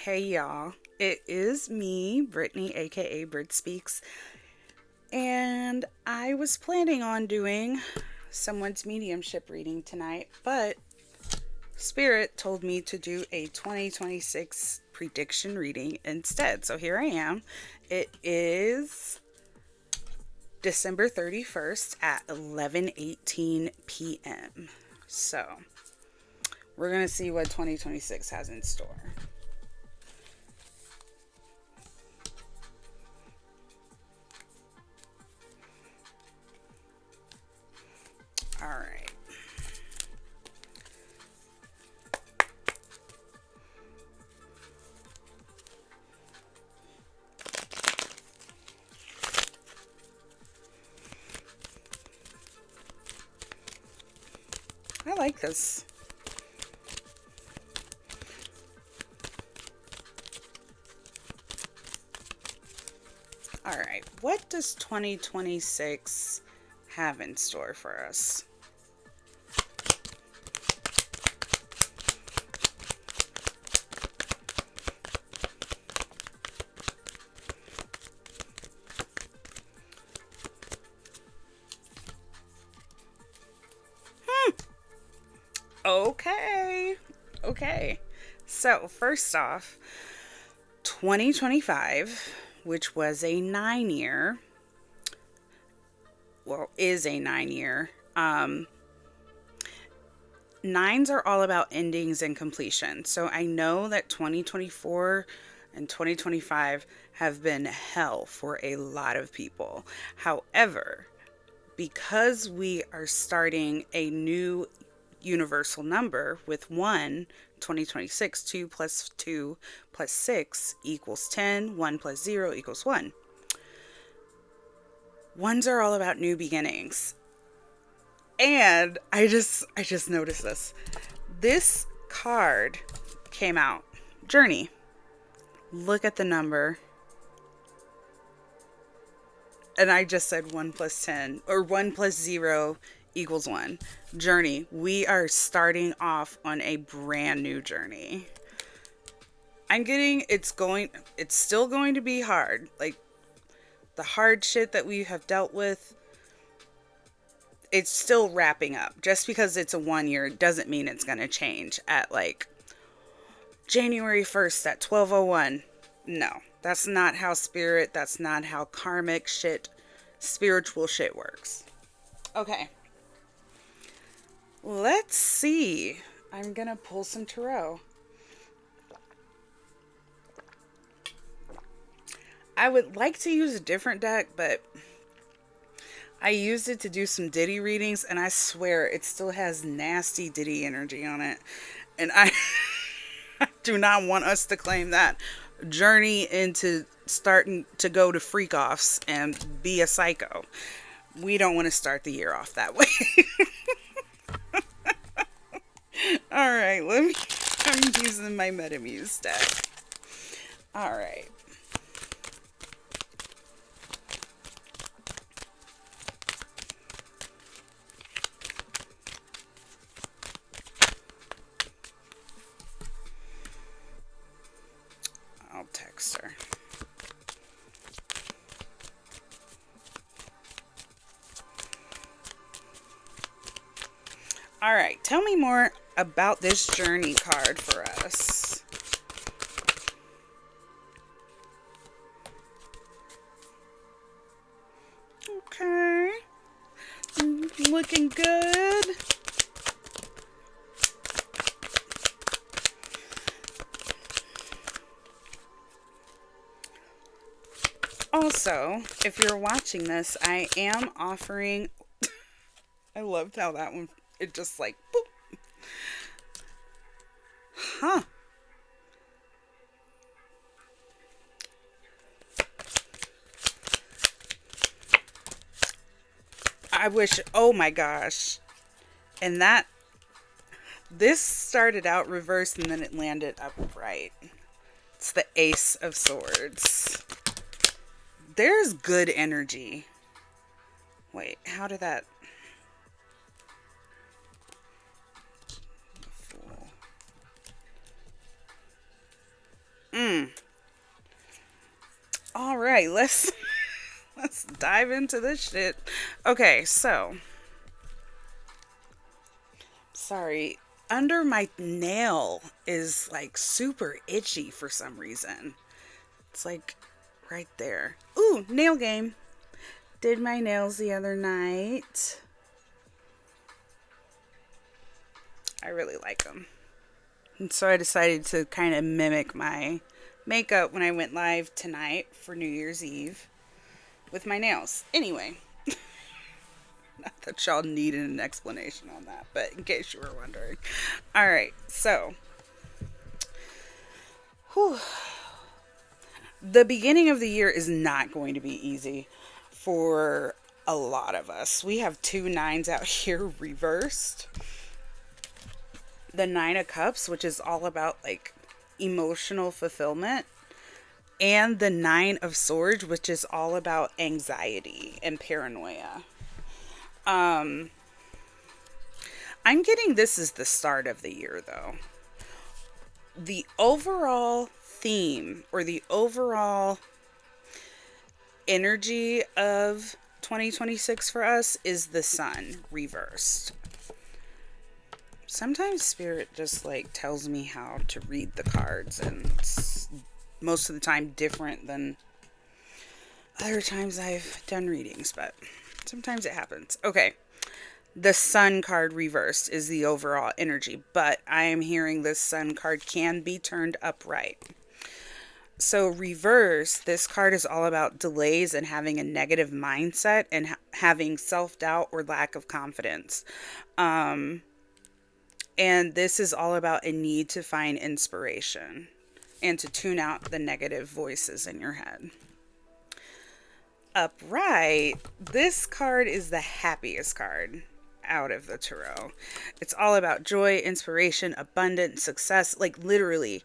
Hey y'all, it is me, Brittany, aka Brit Speaks, and I was planning on doing someone's mediumship reading tonight, but Spirit told me to do a 2026 prediction reading instead. So here I am. It is December 31st at 11:18 p.m. So, we're going to see what 2026 has in store. All right. I like this. All right. What does 2026 have in store for us? Okay. Okay. So, first off, 2025, which was a 9 year, well, is a 9 year. Nines are all about endings and completion. So I know that 2024 and 2025 have been hell for a lot of people. However, because we are starting a new universal number with 1, 2026, 2 plus 2 plus 6 equals 10, 1 plus 0 equals 1. Ones are all about new beginnings. And I just noticed this. This card came out. Journey. Look at the number. And I just said 1 plus 10 or 1 plus 0 equals 1. Journey. We are starting off on a brand new journey. It's still going to be hard. Like the hard shit that we have dealt with, it's still wrapping up. Just because it's a 1 year doesn't mean it's going to change at like January 1st at 12:01. No, that's not how karmic shit, spiritual shit works. Okay, let's see. I'm going to pull some tarot. I would like to use a different deck, but I used it to do some Diddy readings, and I swear it still has nasty Diddy energy on it. And I do not want us to claim that journey into starting to go to freak offs and be a psycho. We don't want to start the year off that way. All right, I'm using my Metamuse deck. All right. I'll text her. All right, tell me more about this journey card for us. Okay, looking good. Also, if you're watching this, I am offering. I loved how that one, it just like, boop. Huh. I wish, oh my gosh. And this started out reversed and then it landed upright. It's the Ace of Swords. There's good energy. Wait, how did that? Fool. All right, let's dive into this shit. Okay, so sorry. Under my nail is like super itchy for some reason. It's like right there. Ooh, nail game. Did my nails the other night. I really like them. And so I decided to kind of mimic my makeup when I went live tonight for New Year's Eve with my nails. Anyway, not that y'all needed an explanation on that, but in case you were wondering. All right, so whew, the beginning of the year is not going to be easy for a lot of us. We have two nines out here reversed. The Nine of Cups, which is all about like emotional fulfillment, and the Nine of Swords, which is all about anxiety and paranoia. Um, I'm getting this is the start of the year though. The overall theme or the overall energy of 2026 for us is the sun reversed. Sometimes spirit just like tells me how to read the cards, and it's most of the time different than other times I've done readings, but sometimes it happens. Okay. The sun card reversed is the overall energy, but I am hearing this sun card can be turned upright. So reverse, this card is all about delays and having a negative mindset and having self-doubt or lack of confidence. And this is all about a need to find inspiration and to tune out the negative voices in your head. Upright, this card is the happiest card out of the tarot. It's all about joy, inspiration, abundance, success. Like literally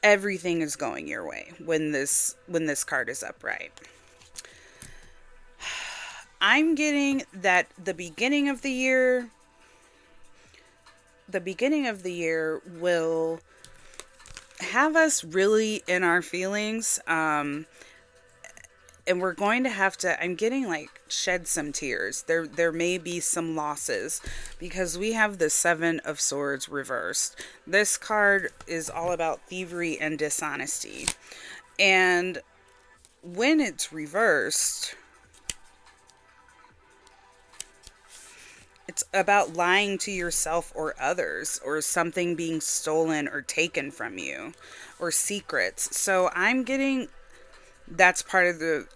everything is going your way when this card is upright. I'm getting that the beginning of the year will have us really in our feelings. And we're going to have to, I'm getting like shed some tears. There may be some losses because we have the Seven of Swords reversed. This card is all about thievery and dishonesty. And when it's reversed, it's about lying to yourself or others, or something being stolen or taken from you, or secrets. So I'm getting that's part of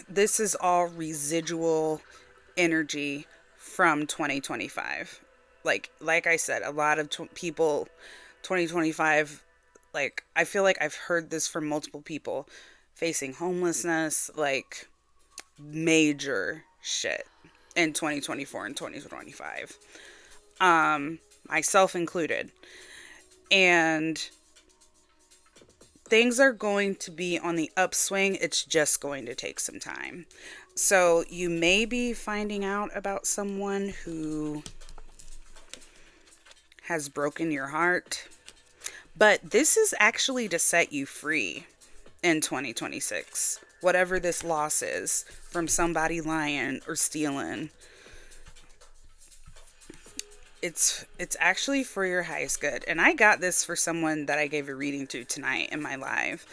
this is all residual energy from 2025. Like I said, a lot of people 2025, like I feel like I've heard this from multiple people facing homelessness, like major shit in 2024 and 2025. Myself included. And things are going to be on the upswing. It's just going to take some time. So you may be finding out about someone who has broken your heart. But this is actually to set you free in 2026. Whatever this loss is from somebody lying or stealing. It's actually for your highest good. And I got this for someone that I gave a reading to tonight in my live.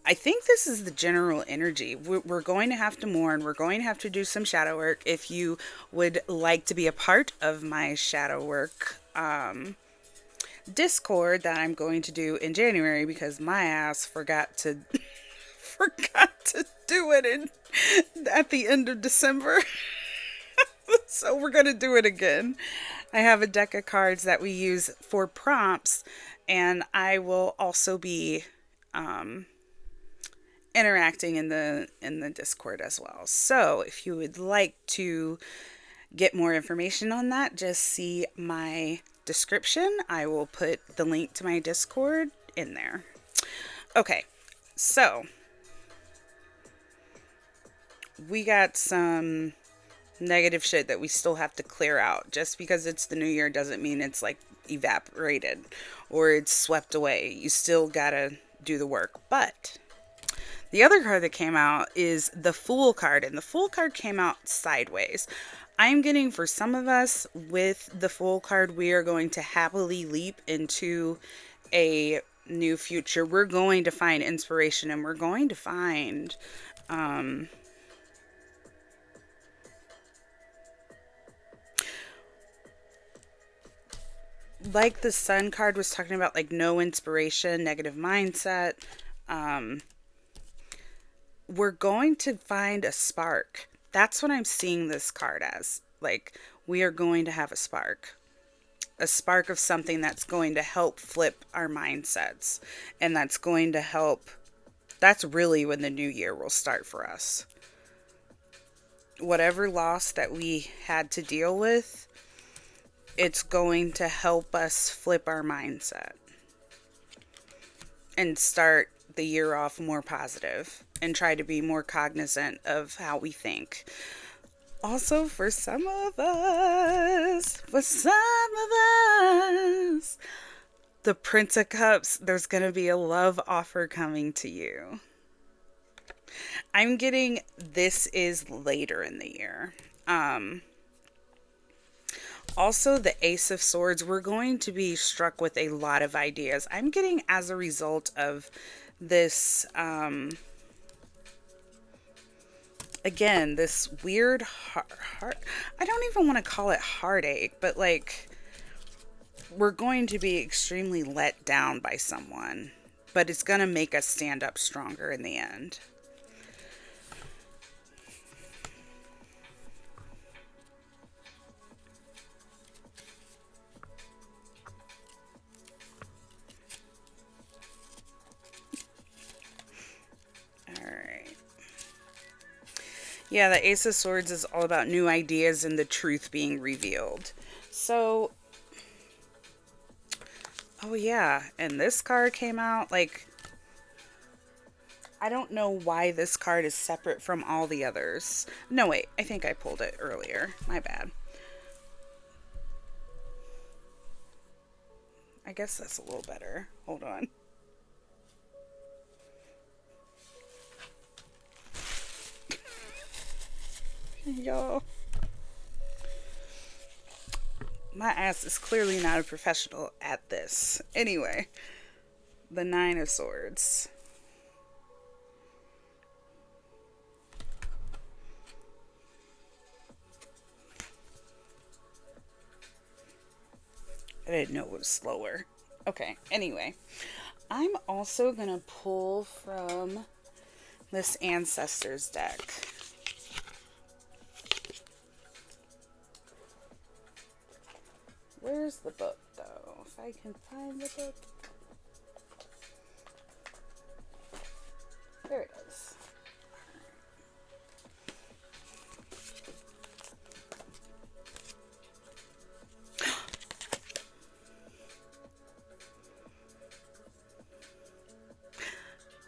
I think this is the general energy. We're going to have to mourn. We're going to have to do some shadow work. If you would like to be a part of my shadow work Discord that I'm going to do in January, because my ass forgot to do it at the end of December. So we're going to do it again. I have a deck of cards that we use for prompts, and I will also be interacting in the Discord as well. So if you would like to get more information on that, just see my description. I will put the link to my Discord in there. Okay, so we got some negative shit that we still have to clear out. Just because it's the new year doesn't mean it's like evaporated or it's swept away. You still gotta do the work. But the other card that came out is the Fool card, and the Fool card came out sideways. I'm getting, for some of us with the Fool card, we are going to happily leap into a new future. We're going to find inspiration, and we're going to find like the Sun card was talking about, like no inspiration, negative mindset. We're going to find a spark. That's what I'm seeing this card as. Like, we are going to have a spark. A spark of something that's going to help flip our mindsets. And that's going to help. That's really when the new year will start for us. Whatever loss that we had to deal with, it's going to help us flip our mindset and start the year off more positive and try to be more cognizant of how we think. Also, for some of us, the Prince of Cups, there's going to be a love offer coming to you. I'm getting this is later in the year. Also, the Ace of Swords, we're going to be struck with a lot of ideas. I'm getting, as a result of this, again, this weird heart. I don't even want to call it heartache, but like, we're going to be extremely let down by someone, but it's going to make us stand up stronger in the end. Yeah, the Ace of Swords is all about new ideas and the truth being revealed. So, oh yeah, and this card came out, like, I don't know why this card is separate from all the others. No, wait, I think I pulled it earlier. My bad. I guess that's a little better. Hold on. Y'all. My ass is clearly not a professional at this. Anyway, the Nine of Swords. I didn't know it was slower. Okay, anyway. I'm also going to pull from this Ancestors deck. Where's the book, though? If I can find the book. There it is.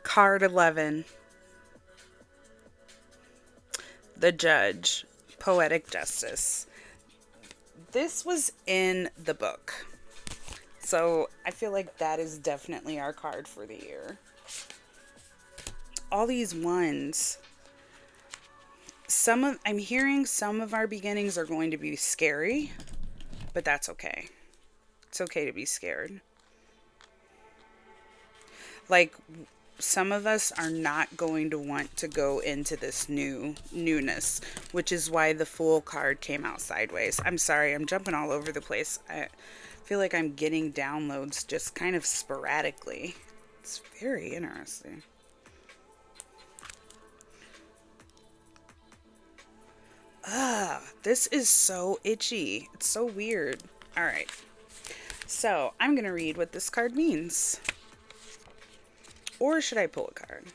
Card 11. The Judge. Poetic Justice. This was in the book. So I feel like that is definitely our card for the year. All these ones. I'm hearing some of our beginnings are going to be scary, but that's okay. It's okay to be scared. Like, some of us are not going to want to go into this newness, which is why the Fool card came out sideways. I'm sorry, I'm jumping all over the place. I feel like I'm getting downloads just kind of sporadically. It's very interesting. This is so itchy. It's so weird. All right. So I'm going to read what this card means. Or should I pull a card?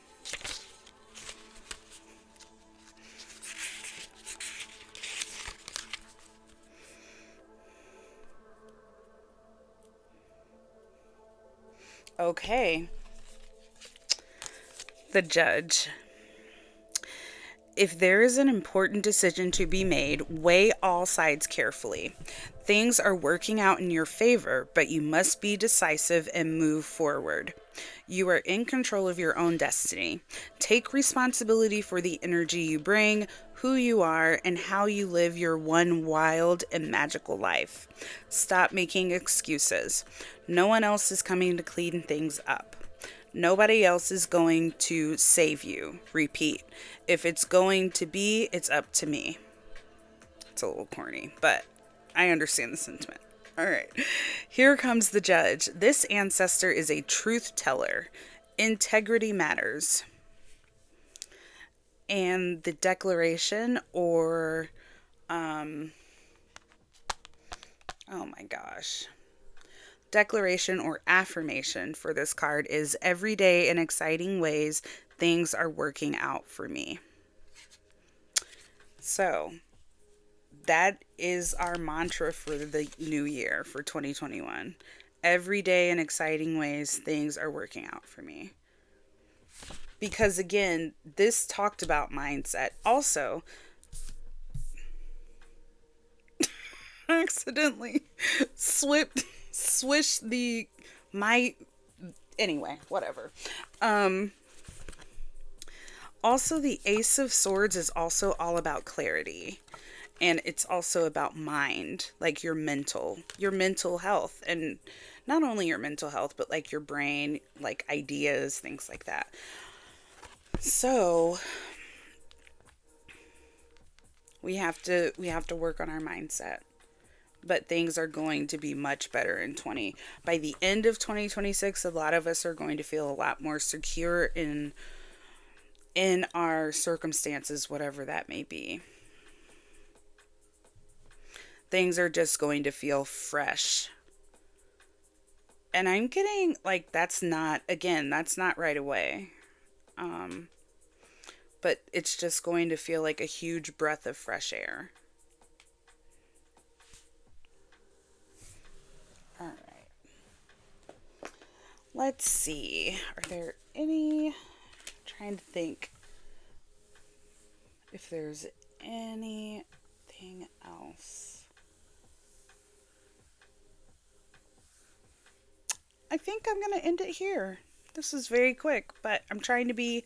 Okay. The Judge. If there is an important decision to be made, weigh all sides carefully. Things are working out in your favor, but you must be decisive and move forward. You are in control of your own destiny. Take responsibility for the energy you bring, who you are, and how you live your one wild and magical life. Stop making excuses. No one else is coming to clean things up. Nobody else is going to save you. Repeat. If it's going to be, it's up to me. It's a little corny, but I understand the sentiment. All right. Here comes the judge. This ancestor is a truth teller. Integrity matters. And the declaration, or, oh my gosh. Declaration or affirmation for this card is every day in exciting ways, things are working out for me. So, that is our mantra for the new year for 2021. Every day in exciting ways, things are working out for me. Because again, this talked about mindset. Also, I accidentally swished my, anyway, whatever. Also, the Ace of Swords is also all about clarity. And it's also about mind, like your mental health. And not only your mental health, but like your brain, like ideas, things like that. So we have to work on our mindset. But things are going to be much better in 20. By the end of 2026, a lot of us are going to feel a lot more secure in our circumstances, whatever that may be. Things are just going to feel fresh. And I'm getting like that's not right away. But it's just going to feel like a huge breath of fresh air. All right. Let's see. Are there any? I'm trying to think if there's anything else. I think I'm going to end it here. This is very quick, but I'm trying to be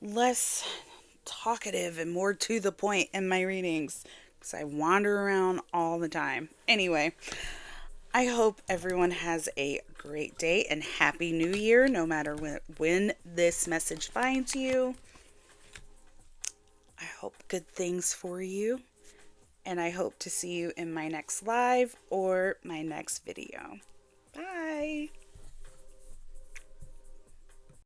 less talkative and more to the point in my readings because I wander around all the time. Anyway, I hope everyone has a great day and Happy New Year, no matter when this message finds you. I hope good things for you, and I hope to see you in my next live or my next video. Bye!